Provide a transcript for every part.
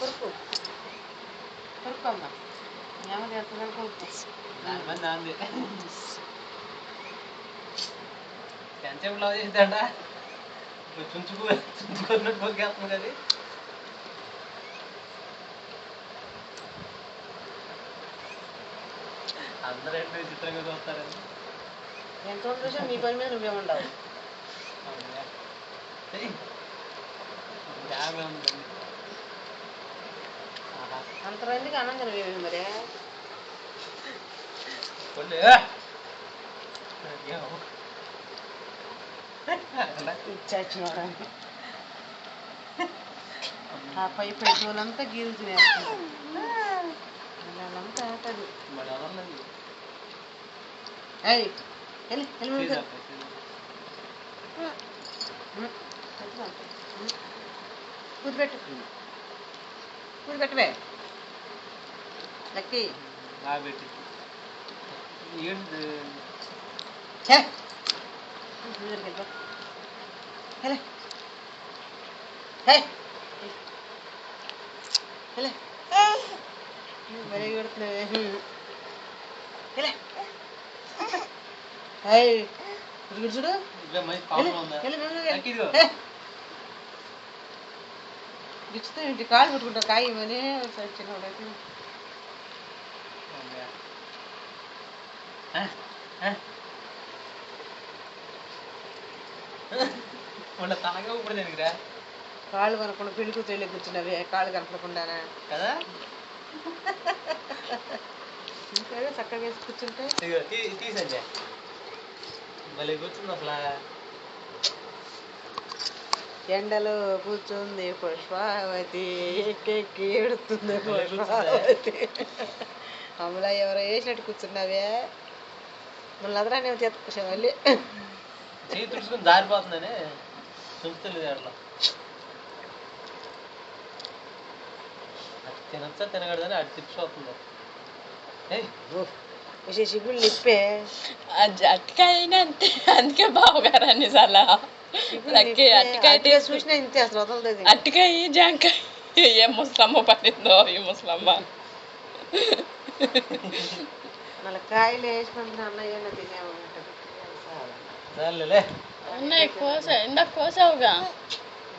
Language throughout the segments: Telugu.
కొరుకు కొరుకు అమ్మ ఏమో చేస్తున్నాను కొరుకు దానిపై నాంది ఎంతసేపు లవ్ చేద్దాడా చుంచుకున్నట్టు కొరికేస్తుంది అది అందరూ ఏంటో చిత్రంగా చూస్తారని ఎంతో చూసా నీ పని మీద నువ్వే ఉండవు అంతమందికి అన్నం తినవేమి మరి ఇచ్చాచ్చినోడా ఆ పై పెట్రోలంతా గీలు తినేస్తుంది వాళ్ళంతా ఆటది అయ్యి వెళ్ళి వెళ్ళి కూర్చోబెట్టు కూర్చోబెట్టవే లక్కీ పెట్టి మరీ కొడుతున్నావే చూడు గిచ్చుతో ఇంటి కాలు పెట్టుకుంటా కాయ ఇవన్నీ చిన్నవాడైతే తలగా ఇప్పుడు దేనికిరా కాళ్ళు కనకుండా పెళ్లి కూతురు వెళ్ళి కూర్చున్నవి కాళ్ళు కనపడకుండానా కదా ఇంకా చక్కగా వేసి కూర్చుంటే తీసండి మళ్ళీ కూర్చుంది అసలు ఎండలో కూర్చుంది పుష్పావతి ఎక్కెక్కి ఏడుతుంది పుష్పావతి అమలా ఎవరో వేసినట్టు కూర్చున్నావే మళ్ళీ అదరా నేను చేతుకొచ్చా మళ్ళీ చేయి తుడుచుకుని దారిపోతుందని చూస్తలేదు అట్లా అది తినచ్చా తినగడదని అది తిప్పిపోతుంది సిగ్గులు నిప్పే అట్టకాయ అంతే అందుకే బావగారు అన్నిసార్లు అట్టకాయ చూసినా ఇంతే అసలు వదలదు అట్టకాయ జాంకాయ ఏ ముసలమ్మ పడిందో ఈ ముసలమ్మ మళ్ళీ కాయలు వేసినందుకు అన్నయ్య తినేవాళ్ళు ఉన్నాయి ఇందాక కోసావుగా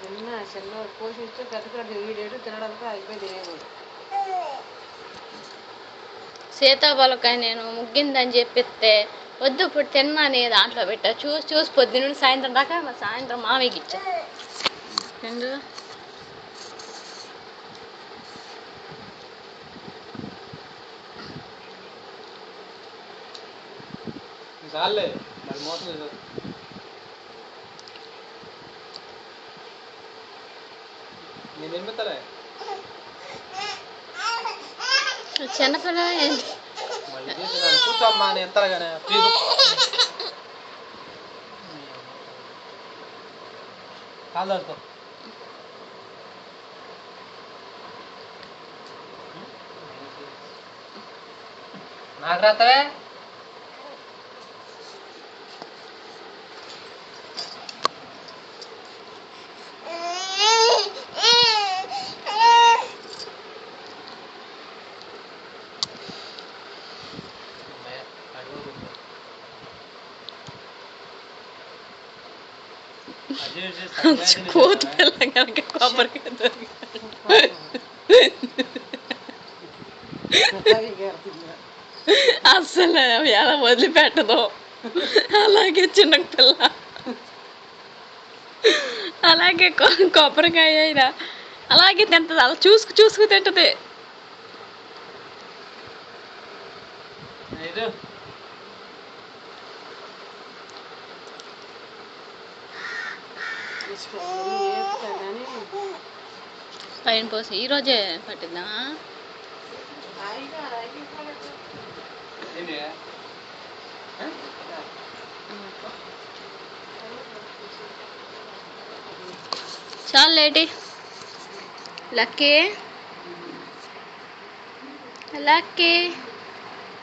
తిన్నా చిన్న కోసి పెద్ద వీడేడు తినడానికి అయిపోయి తినేవాడు సీతాఫలకాయ నేను ముగ్గిందని చెప్పిస్తే వద్దు ఇప్పుడు తిన్నాను దాంట్లో పెట్టా చూసి పొద్దున్న సాయంత్రం దాకా సాయంత్రం మామయ్యకి ఇచ్చా చిన్నపిల్ల కూర్చోమ్మా నేను ఎత్తరగానే కాదు నాకు రాతవే పోతు పిల్ల కనుక కొబ్బరికాయ అస్సలు ఎలా వదిలిపెట్టదు అలాగే చిన్న పిల్ల అలాగే కొబ్బరికాయ అయినా అలాగే తింటది అలా చూసుకు తింటది పైన పోసి ఈరోజే పట్టిద్దా చాలు లేటి లక్కీ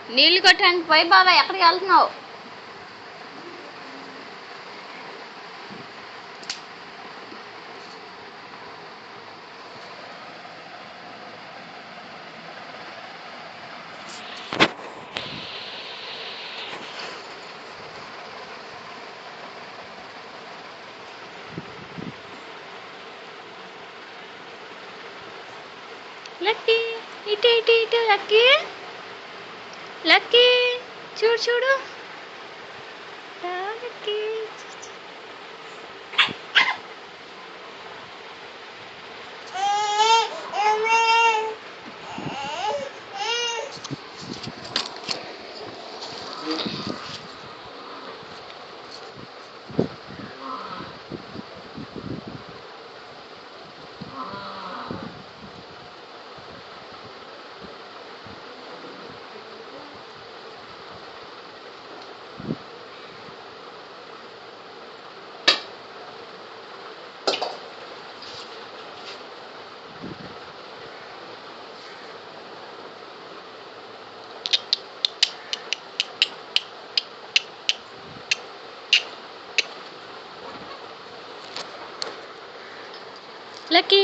నీళ్ళు కొట్టడానికి పోయి బాబా ఎక్కడికి వెళ్తున్నావు లక్కీ ఇటు ఇటు ఇటు లక్కీ లక్కీ చూడు చూడు రా లక్కీ లక్కీ